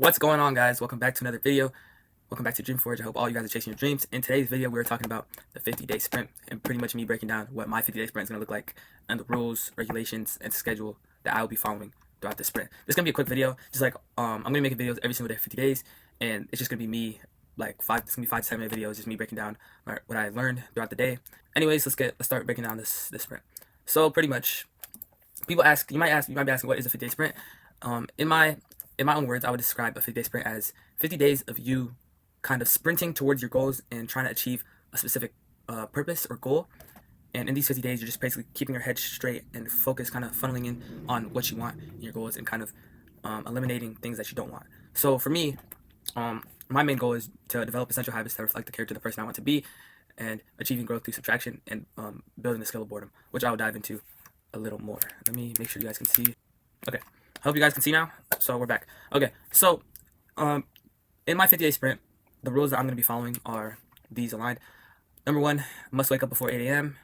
What's going on, guys? Welcome back to another video. Welcome back to Dreamforge. I hope all you guys are chasing your dreams. In today's video, we're talking about the 50-day sprint and pretty much me breaking down what my 50-day sprint is going to look like and the rules, regulations, and schedule that I will be following throughout the sprint. This is going to be a quick video, just like I'm going to be making videos every single day for 50 days, and it's just going to be me, like it's going to be 5 to 7 minute videos, just me breaking down what I learned throughout the day. Anyways, let's start breaking down this sprint. So pretty much, you might be asking, what is a 50-day sprint? In my own words, I would describe a 50-day sprint as 50 days of you kind of sprinting towards your goals and trying to achieve a specific purpose or goal. And in these 50 days, you're just basically keeping your head straight and focus, kind of funneling in on what you want in your goals and kind of eliminating things that you don't want. So for me, my main goal is to develop essential habits that reflect the character of the person I want to be, and achieving growth through subtraction, and building the skill of boredom, which I will dive into a little more. Let me make sure you guys can see. Okay, I hope you guys can see now. So we're back. Okay, so in my 50-day sprint, the rules that I'm going to be following are these aligned. Number 1, must wake up before 8 a.m.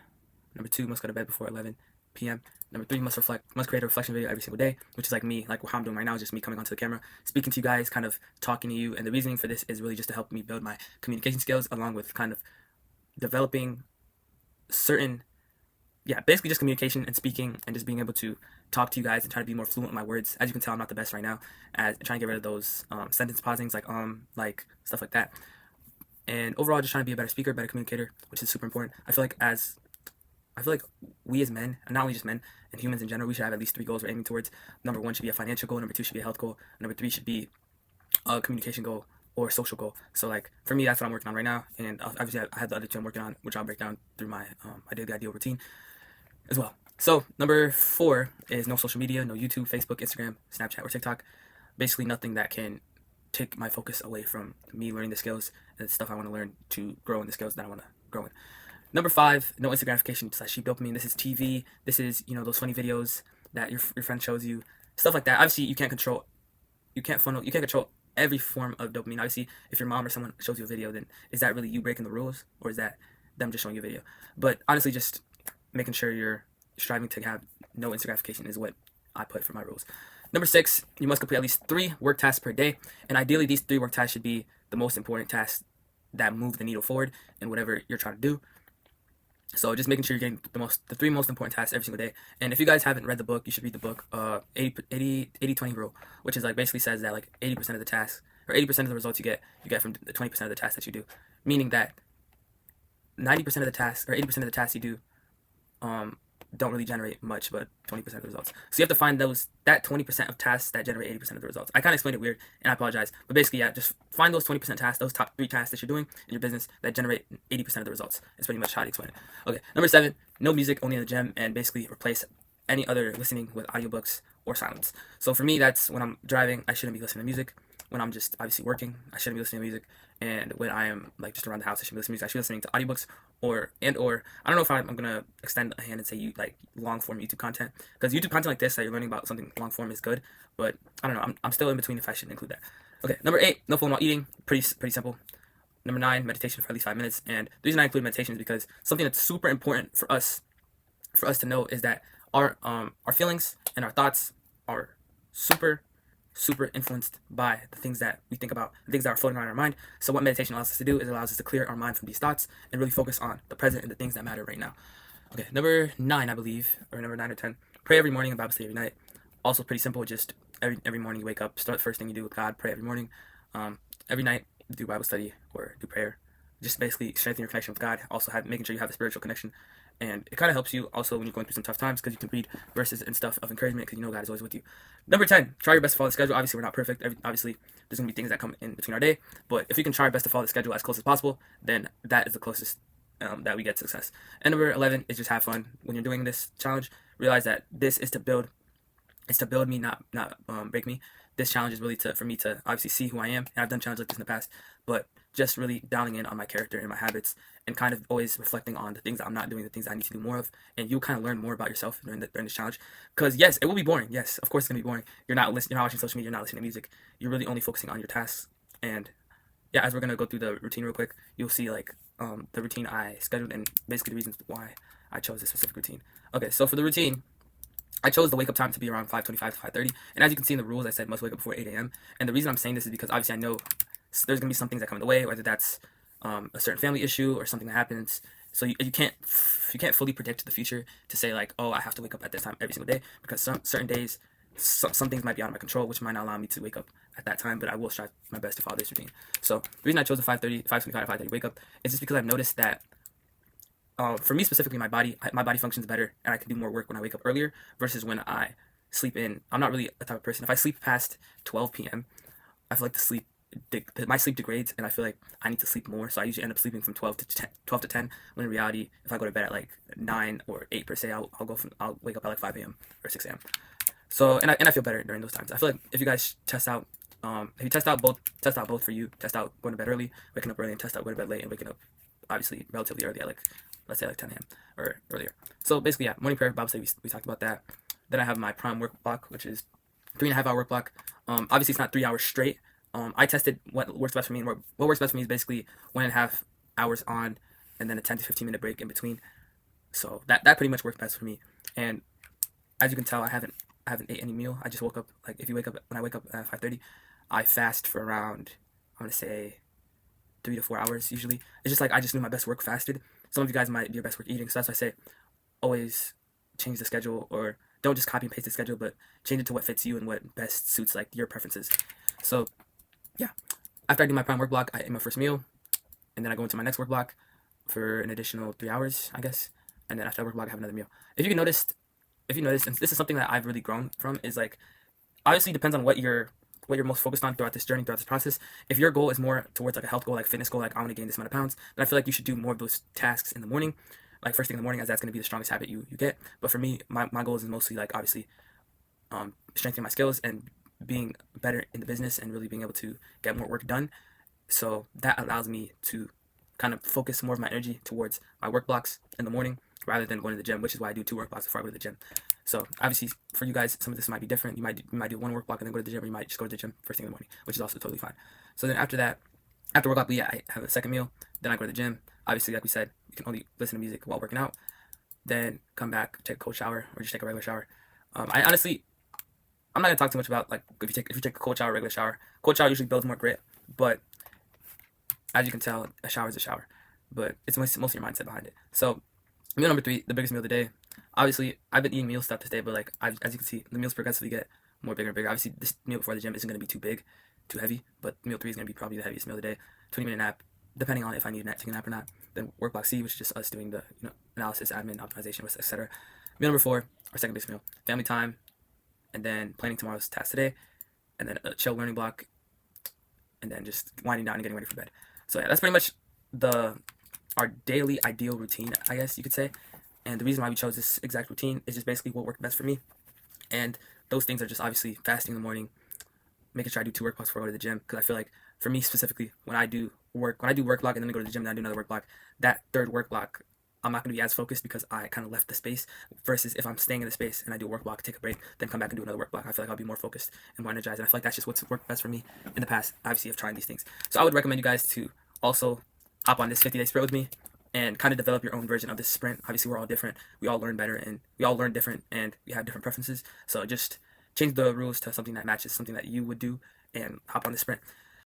Number 2, must go to bed before 11 p.m. Number 3, must create a reflection video every single day, which is like me, like how I'm doing right now, is just me coming onto the camera, speaking to you guys, kind of talking to you. And the reasoning for this is really just to help me build my communication skills, along with kind of developing certain, basically just communication and speaking, and just being able to talk to you guys and try to be more fluent with my words. As you can tell, I'm not the best right now at trying to get rid of those sentence pausings, like stuff like that. And overall, just trying to be a better speaker, better communicator, which is super important. I feel like we as men, and not only just men and humans in general, we should have at least 3 goals we're aiming towards. Number 1 should be a financial goal. Number 2 should be a health goal. Number 3 should be a communication goal or social goal. So like for me, that's what I'm working on right now. And obviously I have the other 2 I'm working on, which I'll break down through my daily ideal routine as well. So number 4 is no social media, no YouTube, Facebook, Instagram, Snapchat, or TikTok. Basically nothing that can take my focus away from me learning the skills and the stuff I want to learn to grow in the skills that I want to grow in. Number 5, no instant gratification / cheap dopamine. This is TV. This is, those funny videos that your friend shows you, stuff like that. Obviously, you can't control every form of dopamine. Obviously, if your mom or someone shows you a video, then is that really you breaking the rules, or is that them just showing you a video? But honestly, just making sure you're striving to have no instant gratification is what I put for my rules. Number 6, you must complete at least 3 work tasks per day, and ideally these 3 work tasks should be the most important tasks that move the needle forward in whatever you're trying to do. So just making sure you're getting the 3 most important tasks every single day. And if you guys haven't read the book, you should read the book 80-20 rule, which is like basically says that like 80% of the tasks, or 80% of the results you get from the 20% of the tasks that you do, meaning that 90% of the tasks, or 80% of the tasks you do don't really generate much, but 20% of the results. So you have to find that 20% of tasks that generate 80% of the results. I kind of explained it weird, and I apologize. But basically, just find those 20% tasks, those top 3 tasks that you're doing in your business that generate 80% of the results. It's pretty much how to explain it. Okay, number 7, no music, only in the gym, and basically replace any other listening with audiobooks or silence. So for me, that's when I'm driving, I shouldn't be listening to music. When I'm just obviously working, I shouldn't be listening to music. And when I am like just around the house, I should be listening to music. I should be listening to audiobooks or I don't know if I'm gonna extend a hand and say long form YouTube content, because YouTube content like this that you're learning about something long form is good, but I don't know. I'm still in between if I should include that. Okay, number 8, no phone while eating. Pretty simple. Number 9, meditation for at least 5 minutes. And the reason I include meditation is because something that's super important for us to know is that our feelings and our thoughts are super influenced by the things that we think about, the things that are floating around our mind. So what meditation allows us to do is it allows us to clear our mind from these thoughts and really focus on the present and the things that matter right now. Okay, number 9, I believe, or number 9 or 10, pray every morning and Bible study every night. Also pretty simple, just every morning you wake up, start the first thing you do with God, pray every morning. Every night do Bible study or do prayer. Just basically strengthen your connection with God. Also making sure you have a spiritual connection. And it kind of helps you also when you're going through some tough times, because you can read verses and stuff of encouragement, because God is always with you. Number 10, try your best to follow the schedule. Obviously, we're not perfect. Obviously, there's going to be things that come in between our day. But if you can try your best to follow the schedule as close as possible, then that is the closest that we get to success. And number 11 is just have fun. When you're doing this challenge, realize that this is to build. It's to build me, not break me. This challenge is really for me to obviously see who I am. And I've done challenges like this in the past, but just really dialing in on my character and my habits, and kind of always reflecting on the things that I'm not doing, the things that I need to do more of. And you'll kind of learn more about yourself during this challenge. Because yes, it will be boring. Yes, of course it's gonna be boring. You're not watching social media. You're not listening to music. You're really only focusing on your tasks. And yeah, as we're gonna go through the routine real quick, you'll see the routine I scheduled and basically the reasons why I chose this specific routine. Okay, so for the routine, I chose the wake up time to be around 5:25 to 5:30, and as you can see in the rules, I said must wake up before 8 a.m. And the reason I'm saying this is because obviously I know there's gonna be some things that come in the way, whether that's a certain family issue or something that happens. So you can't fully predict the future to say like, oh, I have to wake up at this time every single day, because some certain days some things might be out of my control, which might not allow me to wake up at that time, but I will strive my best to follow this routine. So the reason I chose the 5:25 to 5:30 wake up is just because I've noticed that for me specifically, my body functions better, and I can do more work when I wake up earlier versus when I sleep in. I'm not really a type of person. If I sleep past 12 p.m., I feel like my sleep degrades, and I feel like I need to sleep more. So I usually end up sleeping from 12 to 10. When in reality, if I go to bed at like 9 or 8 per se, I'll wake up at like 5 a.m. or 6 a.m. So and I feel better during those times. I feel like if you guys if you test out both for you, test out going to bed early, waking up early, and test out going to bed late and waking up obviously relatively early at like, let's say like 10 a.m. or earlier. So basically, yeah, morning prayer, Bible study, we talked about that. Then I have my prime work block, which is 3.5 hour work block. Obviously it's not 3 hours straight. I tested what works best for me, and what works best for me is basically 1.5 hours on, and then a 10 to 15 minute break in between. So that pretty much works best for me. And as you can tell, I haven't ate any meal. I just woke up. Like if you wake up when I wake up at 5:30, I fast for around, I want to say 3 to 4 hours usually. It's just like I just knew my best work fasted. Some of you guys might do your best work eating, so that's why I say always change the schedule, or don't just copy and paste the schedule, but change it to what fits you and what best suits like your preferences. So yeah, after I do my prime work block, I eat my first meal, and then I go into my next work block for an additional 3 hours, I guess. And then after that work block, I have another meal. If you noticed, and this is something that I've really grown from, is like obviously depends on what you're most focused on throughout this journey, throughout this process. If your goal is more towards like a health goal, like fitness goal, like I want to gain this amount of pounds, then I feel like you should do more of those tasks in the morning, like first thing in the morning, as that's going to be the strongest habit you get. But for me, my goals is mostly like obviously strengthening my skills and being better in the business and really being able to get more work done. So that allows me to kind of focus more of my energy towards my work blocks in the morning rather than going to the gym, which is why I do 2 work blocks before I go to the gym. So obviously for you guys, some of this might be different. You might do 1 work block and then go to the gym, or you might just go to the gym first thing in the morning, which is also totally fine. So then after that, after work block, yeah, I have a second meal. Then I go to the gym. Obviously, like we said, you can only listen to music while working out. Then come back, take a cold shower, or just take a regular shower. I'm not gonna talk too much about like if you take a cold shower, regular shower. Cold shower usually builds more grit, but as you can tell, a shower is a shower. But it's mostly your mindset behind it. So meal number 3, the biggest meal of the day. Obviously, I've been eating meal stuff this day, but like as you can see, the meals progressively get more bigger and bigger. Obviously, this meal before the gym isn't gonna be too big, too heavy, but meal 3 is gonna be probably the heaviest meal of the day. 20-minute nap, depending on if I need to take a nap or not. Then work block C, which is just us doing the analysis, admin, optimization, etc. Meal number 4, our second biggest meal, family time, and then planning tomorrow's task today, and then a chill learning block, and then just winding down and getting ready for bed. So yeah, that's pretty much our daily ideal routine, I guess you could say. And the reason why we chose this exact routine is just basically what worked best for me. And those things are just obviously fasting in the morning, making sure I do 2 work blocks before I go to the gym, because I feel like for me specifically, when I do work block and then I go to the gym and I do another work block, that third work block, I'm not going to be as focused because I kind of left the space, versus if I'm staying in the space and I do a work block, take a break, then come back and do another work block, I feel like I'll be more focused and more energized. And I feel like that's just what's worked best for me in the past, obviously, of trying these things. So I would recommend you guys to also hop on this 50-day sprint with me and kind of develop your own version of this sprint. Obviously, we're all different. We all learn better, and we all learn different, and we have different preferences. So just change the rules to something that matches something that you would do and hop on the sprint.